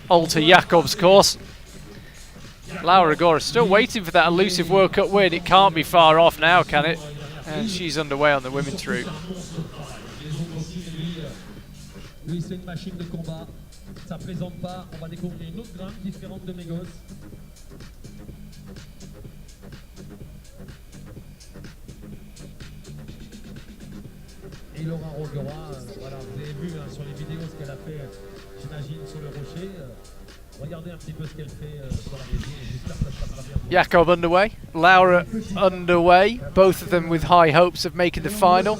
alter Jakob's course. Laura Agora still waiting for that elusive World Cup win. It can't be far off now, can it? And she's underway on the women's route. Et Laura Roguera, voilà, vous avez vu sur les vidéos ce qu'elle a fait, j'imagine, sur le rocher. Regardez un petit peu ce qu'elle fait sur la régie. J'espère que ça se passera bien. Jakob underway, Laura underway, both of them with high hopes of making the final.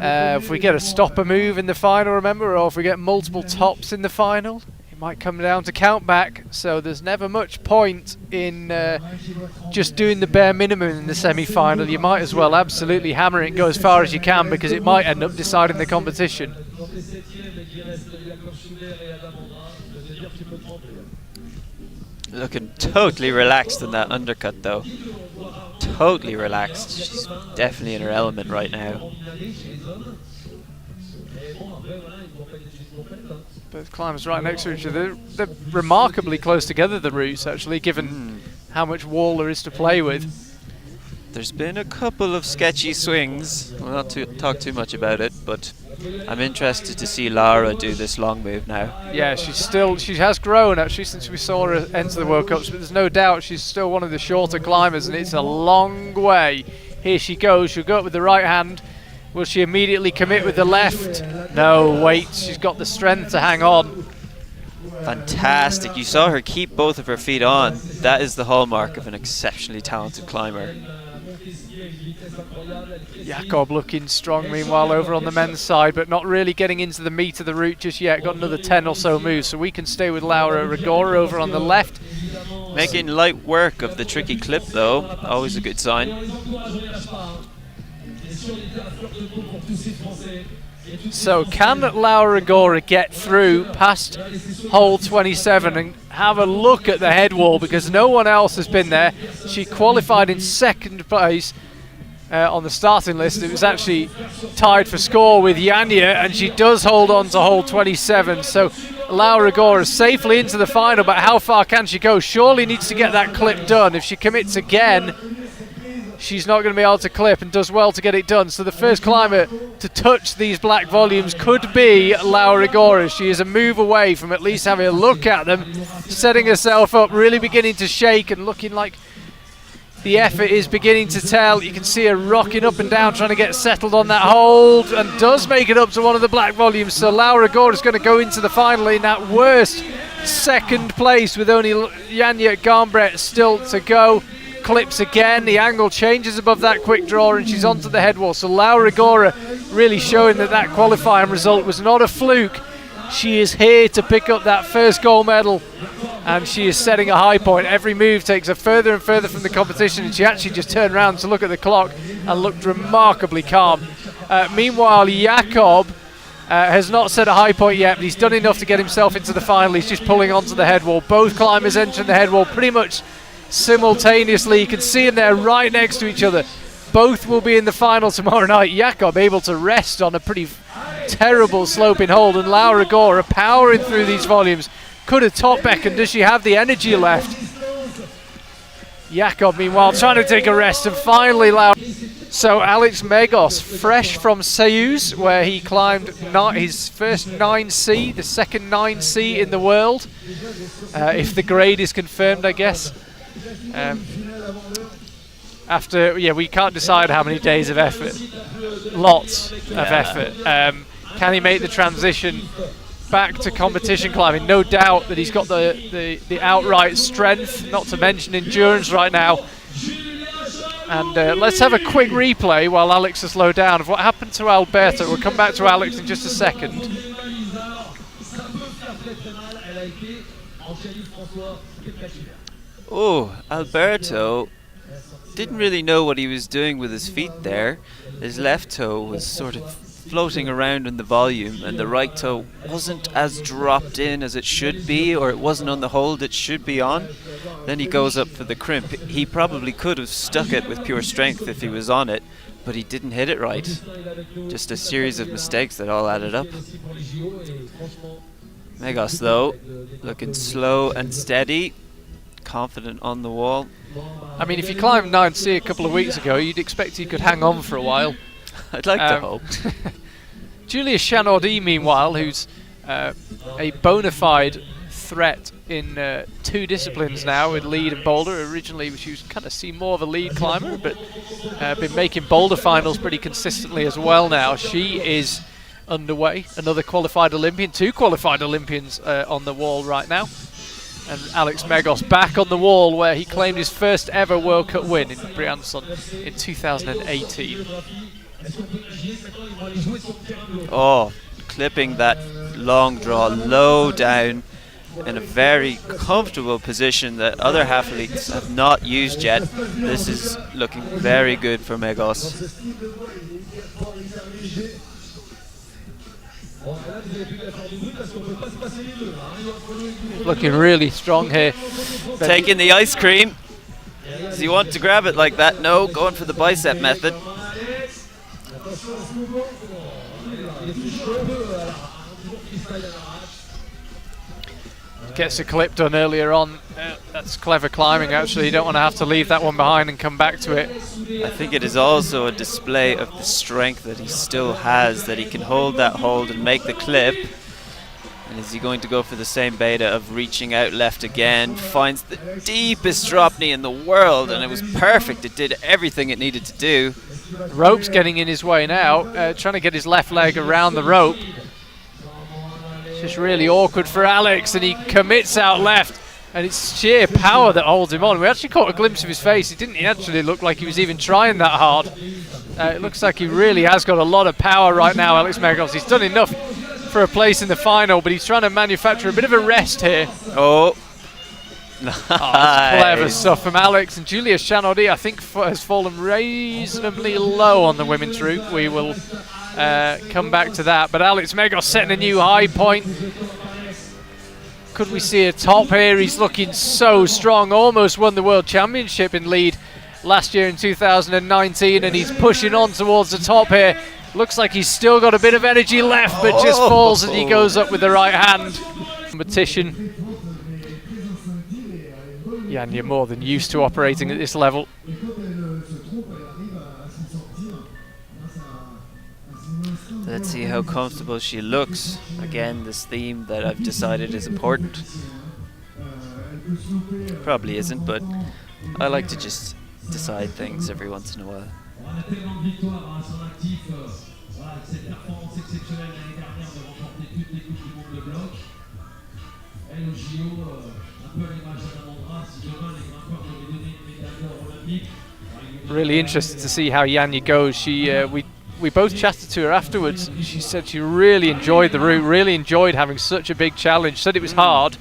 If we get a stopper move in the final, remember, or if we get multiple tops in the final, it might come down to count back. So there's never much point in just doing the bare minimum in the semi-final. You might as well absolutely hammer it and go as far as you can, because it might end up deciding the competition. Looking totally relaxed in that undercut though. Totally relaxed. She's definitely in her element right now. Both climbers right next to each other. They're remarkably close together, the routes, actually, given how much wall there is to play with. There's been a couple of sketchy swings. We'll not talk too much about it, but I'm interested to see Lara do this long move now. Yeah, she has grown actually since we saw her enter the World Cups, but there's no doubt she's still one of the shorter climbers, and it's a long way. Here she goes, she'll go up with the right hand. Will she immediately commit with the left? No, wait, she's got the strength to hang on. Fantastic, you saw her keep both of her feet on. That is the hallmark of an exceptionally talented climber. Jakob looking strong meanwhile over on the men's side, but not really getting into the meat of the route just yet. Got another 10 or so moves, so we can stay with Laura Rigora over on the left. Making light work of the tricky clip though, always a good sign. So can Laura Rigora get through past hole 27 and have a look at the head wall, because no one else has been there. She qualified in second place on the starting list. It was actually tied for score with Yanya, and she does hold on to hole 27. So Laura Rigora is safely into the final, but how far can she go? Surely needs to get that clip done. If she commits again, she's not going to be able to clip, and does well to get it done. So the first climber to touch these black volumes could be Laura Rigora. She is a move away from at least having a look at them, setting herself up, really beginning to shake and looking like the effort is beginning to tell. You can see her rocking up and down, trying to get settled on that hold, and does make it up to one of the black volumes. So Laura Rigora is going to go into the final in that worst second place, with only Yanya Garnbrett still to go. Clips again, the angle changes above that quick draw, and she's onto the head wall. So Laura Rigora really showing that qualifying result was not a fluke. She is here to pick up that first gold medal, and she is setting a high point. Every move takes her further and further from the competition, and she actually just turned around to look at the clock and looked remarkably calm. Meanwhile, Jakob has not set a high point yet, but he's done enough to get himself into the final. He's just pulling onto the head wall. Both climbers entering the head wall pretty much simultaneously. You can see them there right next to each other. Both will be in the final tomorrow night. Jakob able to rest on a pretty terrible sloping hold, and Laura Rigora powering through these volumes. Could have top beckoned. Does she have the energy left? Jakob meanwhile trying to take a rest, and finally Laura. So Alex Megos, fresh from Seus, where he climbed his first 9C, the second 9C in the world, if the grade is confirmed, I guess. After, we can't decide how many days of effort. Lots of effort. Can he make the transition back to competition climbing? No doubt that he's got the outright strength, not to mention endurance right now. And let's have a quick replay while Alex has slowed down of what happened to Alberto. We'll come back to Alex in just a second. Oh, Alberto didn't really know what he was doing with his feet there. His left toe was sort of floating around in the volume, and the right toe wasn't as dropped in as it should be, or it wasn't on the hold it should be on. Then he goes up for the crimp. He probably could have stuck it with pure strength if he was on it, but he didn't hit it right. Just a series of mistakes that all added up. Megos, though, looking slow and steady, confident on the wall. I mean, if you climbed 9C a couple of weeks ago, you'd expect he could hang on for a while. I'd like to hope. Julia Chanaudy, meanwhile, who's a bona fide threat in 2 disciplines now, in lead and boulder. Originally, she was kind of seen more of a lead climber, but been making boulder finals pretty consistently as well now. She is underway. Another qualified Olympian, 2 qualified Olympians on the wall right now. And Alex Megos back on the wall where he claimed his first ever World Cup win in Brianc in 2018. Oh, clipping that long draw low down in a very comfortable position that other athletes have not used yet. This is looking very good for Megos. Looking really strong here. Taking the ice cream. Does he want to grab it like that? No, going for the bicep method. Gets a clip done earlier on. That's clever climbing, actually. You don't want to have to leave that one behind and come back to it. I think it is also a display of the strength that he still has, that he can hold that hold and make the clip. And is he going to go for the same beta of reaching out left again? Finds the deepest drop knee in the world, and it was perfect. It did everything it needed to do. Rope's getting in his way now, trying to get his left leg around the rope. It's just really awkward for Alex, and he commits out left, and it's sheer power that holds him on. We actually caught a glimpse of his face. He didn't actually look like he was even trying that hard. It looks like he really has got a lot of power right now, Alex Megos. He's done enough for a place in the final, but he's trying to manufacture a bit of a rest here. Oh, nice. Clever stuff from Alex. And Julia Chanaudy, I think, has fallen reasonably low on the women's route. We will come back to that. But Alex Megos setting a new high point. Could we see a top here? He's looking so strong. Almost won the World Championship in lead last year in 2019, and he's pushing on towards the top here. Looks like he's still got a bit of energy left, but just falls as he goes up with the right hand. Competition. Jan, you're more than used to operating at this level. Let's see how comfortable she looks. Again, this theme that I've decided is important. Probably isn't, but I like to just decide things every once in a while. Really interested to see how Janja goes. She, we both chatted to her afterwards. She said she really enjoyed the route, really enjoyed having such a big challenge. Said it was hard,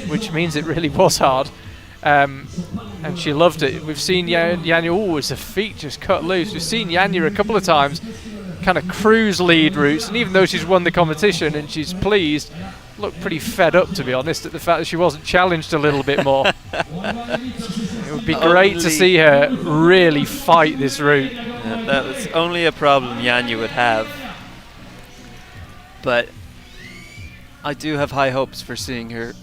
which means it really was hard. And she loved it. We've seen Janja, oh, as her feet just cut loose. We've seen Janja a couple of times kind of cruise lead routes, and even though she's won the competition and she's pleased, looked pretty fed up, to be honest, at the fact that she wasn't challenged a little bit more. It would be great to see her really fight this route. Yeah, that was only a problem Janja would have. But I do have high hopes for seeing her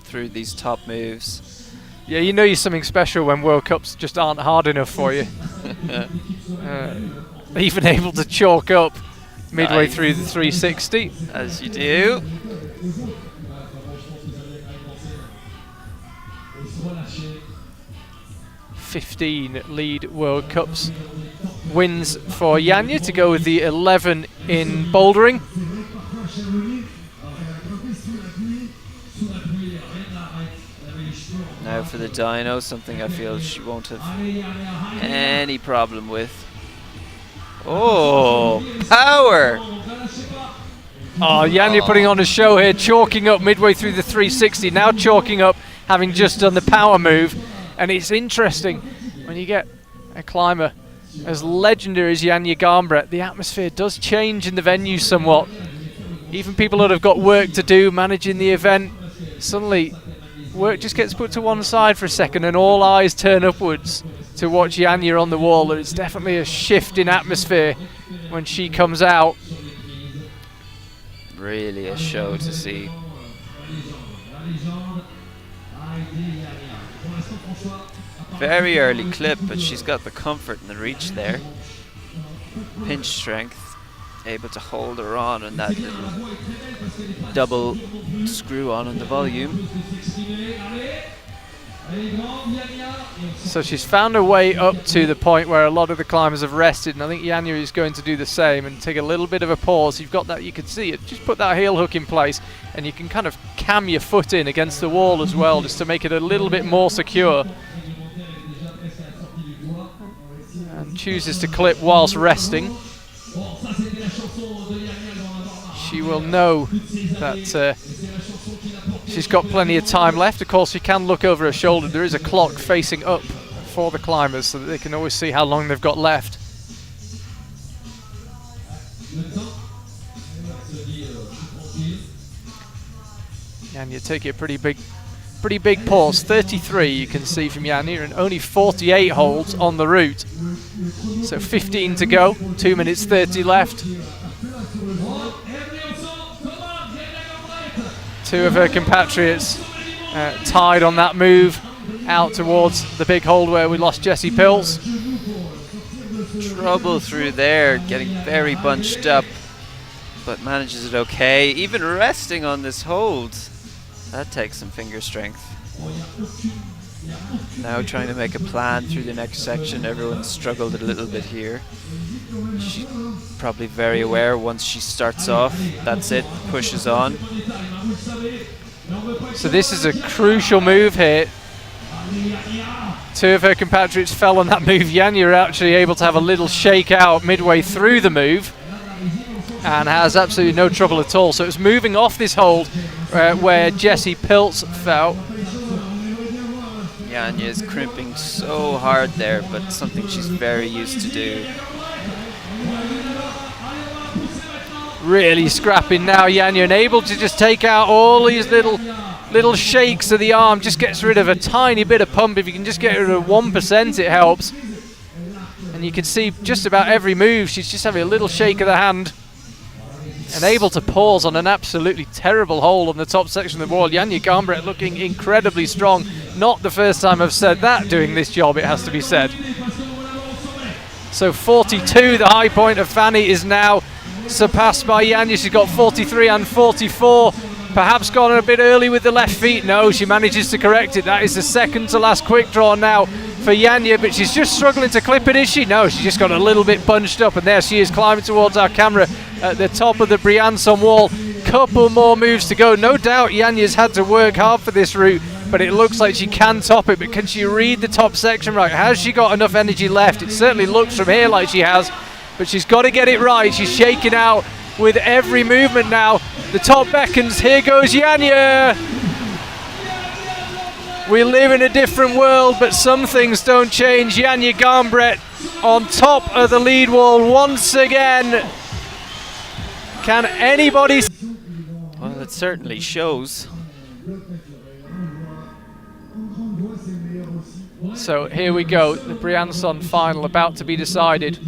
through these top moves. Yeah, you know you're something special when World Cups just aren't hard enough for you. Even able to chalk up midway through the 360. As you do. "15 lead World Cups wins for Janja to go with the 11 in bouldering. Now for the dyno, something I feel she won't have any problem with. Oh, power! Oh, Janja putting on a show here, chalking up midway through the 360, now chalking up, having just done the power move. And it's interesting, when you get a climber as legendary as Janja Garnbret, the atmosphere does change in the venue somewhat. Even people that have got work to do managing the event, suddenly work just gets put to one side for a second and all eyes turn upwards to watch Janja on the wall. And it's definitely a shift in atmosphere when she comes out. Really a show to see. Very early clip, but she's got the comfort and the reach there. Pinch strength, able to hold her on, and that little double screw on the volume. So she's found her way up to the point where a lot of the climbers have rested, and I think Janja is going to do the same and take a little bit of a pause. You've got that, you can see it. Just put that heel hook in place, and you can kind of cam your foot in against the wall as well, just to make it a little bit more secure. And chooses to clip whilst resting. She will know that she's got plenty of time left. Of course, she can look over her shoulder. There is a clock facing up for the climbers, so that they can always see how long they've got left. And you take it pretty big pause. 33 you can see from Janja, and only 48 holds on the route. So 15 to go, 2 minutes 30 left. Two of her compatriots tied on that move out towards the big hold where we lost Jessie Pills. Trouble through there, getting very bunched up, but manages it okay. Even resting on this hold, that takes some finger strength. Now trying to make a plan through the next section. Everyone struggled a little bit here. She's probably very aware once she starts off, that's it, pushes on. So this is a crucial move here. Two of her compatriots fell on that move. Janja actually able to have a little shake out midway through the move and has absolutely no trouble at all. So it's moving off this hold where Jessie Pilz fell. Janja is crimping so hard there, but something she's very used to do. Really scrapping now, Janja, and able to just take out all these little shakes of the arm. Just gets rid of a tiny bit of pump. If you can just get rid of 1%, it helps. And you can see just about every move, she's just having a little shake of the hand. And able to pause on an absolutely terrible hole on the top section of the wall. Janja Garnbret looking incredibly strong. Not the first time I've said that doing this job, it has to be said. So 42, the high point of Fanny, is now surpassed by Janja. She's got 43 and 44. Perhaps gone a bit early with the left feet. No, she manages to correct it. That is the second to last quick draw now for Janja, but she's just struggling to clip it, is she? No, she's just got a little bit bunched up, and there she is climbing towards our camera at the top of the Brianc wall. Couple more moves to go. No doubt Janja's had to work hard for this route, but it looks like she can top it. But can she read the top section right? Has she got enough energy left? It certainly looks from here like she has, but she's got to get it right. She's shaking out with every movement now. The top beckons. Here goes Janja. We live in a different world, but some things don't change. Janja Garnbret on top of the lead wall once again. Can anybody? Well, it certainly shows. So here we go, the Brianc final about to be decided.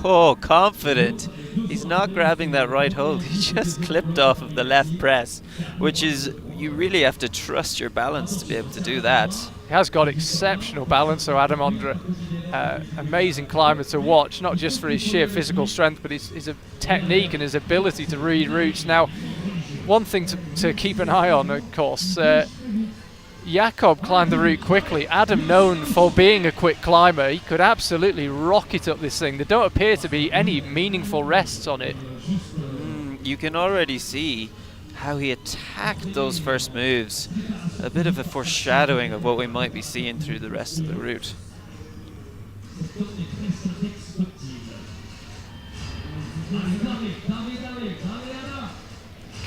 Oh, confident. He's not grabbing that right hold. He just clipped off of the left press, which is, you really have to trust your balance to be able to do that. He has got exceptional balance, so Adam Ondra, amazing climber to watch, not just for his sheer physical strength, but his technique and his ability to read routes. Now, one thing to keep an eye on, of course, Jakob climbed the route quickly. Adam, known for being a quick climber, he could absolutely rocket up this thing. There don't appear to be any meaningful rests on it. You can already see how he attacked those first moves. A bit of a foreshadowing of what we might be seeing through the rest of the route.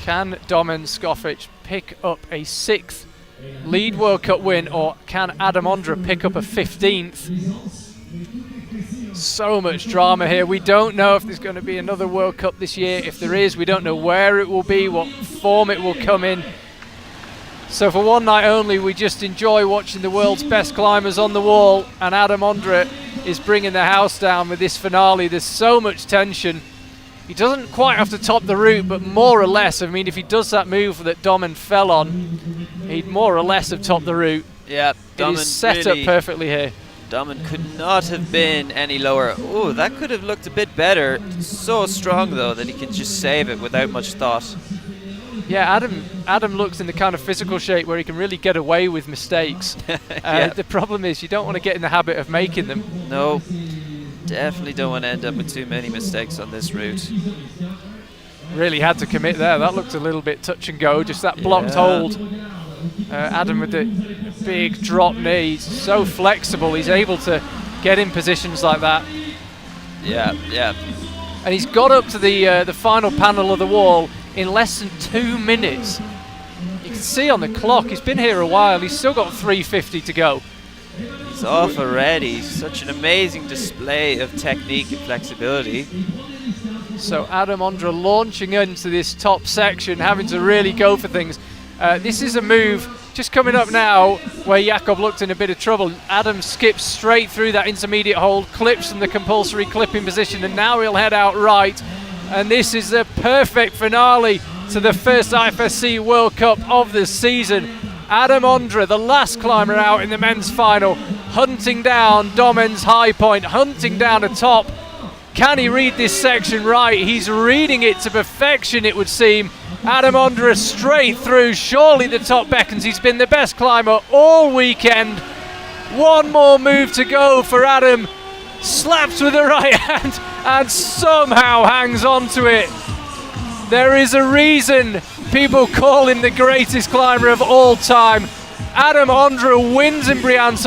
Can Domen Skofic pick up a 6th lead World Cup win, or can Adam Ondra pick up a 15th? So much drama here. We don't know if there's going to be another World Cup this year. If there is, we don't know where it will be, what form it will come in. So for one night only, we just enjoy watching the world's best climbers on the wall, and Adam Ondra is bringing the house down with this finale. There's so much tension. He doesn't quite have to top the route, but more or less. I mean, if he does that move that Domen fell on, he'd more or less have topped the route. Yeah, It is set up perfectly here. Domen could not have been any lower. Oh, that could have looked a bit better. So strong though that he can just save it without much thought. Yeah, Adam looks in the kind of physical shape where he can really get away with mistakes. Yeah. The problem is you don't want to get in the habit of making them. No, definitely don't want to end up with too many mistakes on this route. Really had to commit there. That looked a little bit touch and go, just that blocked hold. Adam with the big drop knee, he's so flexible, he's able to get in positions like that. Yeah, yeah. And he's got up to the final panel of the wall in less than 2 minutes. You can see on the clock, he's been here a while, he's still got 3:50 to go. He's off already. Such an amazing display of technique and flexibility. So Adam Ondra launching into this top section, having to really go for things. This is a move just coming up now where Jakob looked in a bit of trouble. Adam skips straight through that intermediate hold, clips from the compulsory clipping position, and now he'll head out right. And this is the perfect finale to the first IFSC World Cup of the season. Adam Ondra, the last climber out in the men's final, hunting down Domen's high point, hunting down a top. Can he read this section right? He's reading it to perfection, it would seem. Adam Ondra straight through. Surely the top beckons. He's been the best climber all weekend. One more move to go for Adam. Slaps with the right hand and somehow hangs on to it. There is a reason people call him the greatest climber of all time. Adam Ondra wins in Brianc.